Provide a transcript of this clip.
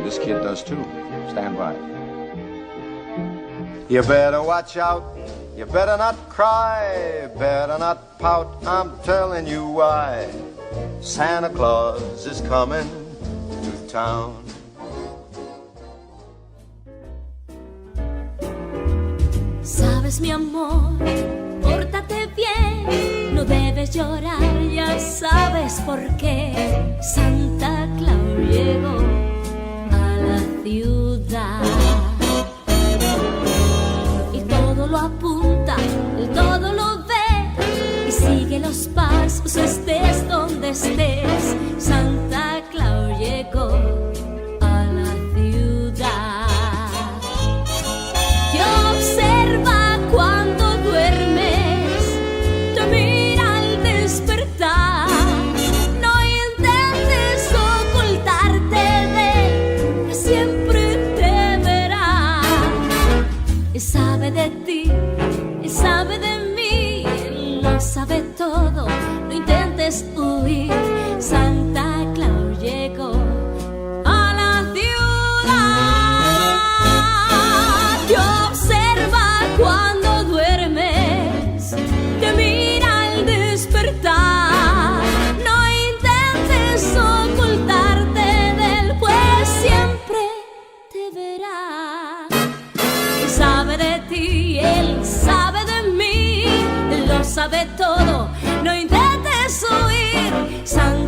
This kid does too. Stand by. You better watch out. You better not cry. Better not pout. I'm telling you why. Santa Claus is coming to town. Sabes, mi amor, pórtate bien, no debes llorar, ya sabes por qué. Santa Claus llegó a la ciudad y todo lo apunta, él todo lo ve y sigue los pasos, estés donde estés. Santa Claus llegó a la ciudad. Te observa cuando duermes, te mira al despertar. No intentes ocultarte de él, que siempre te verá. Él sabe de ti, él sabe de mí, él lo sabe todo, no intentes huir. Santa Claus llegó a la ciudad. Te observa cuando duermes, te mira al despertar. No intentes ocultarte de él, pues siempre te verá. Él sabe de ti, él sabe de mí, él lo sabe todo, no intentes huir. Santa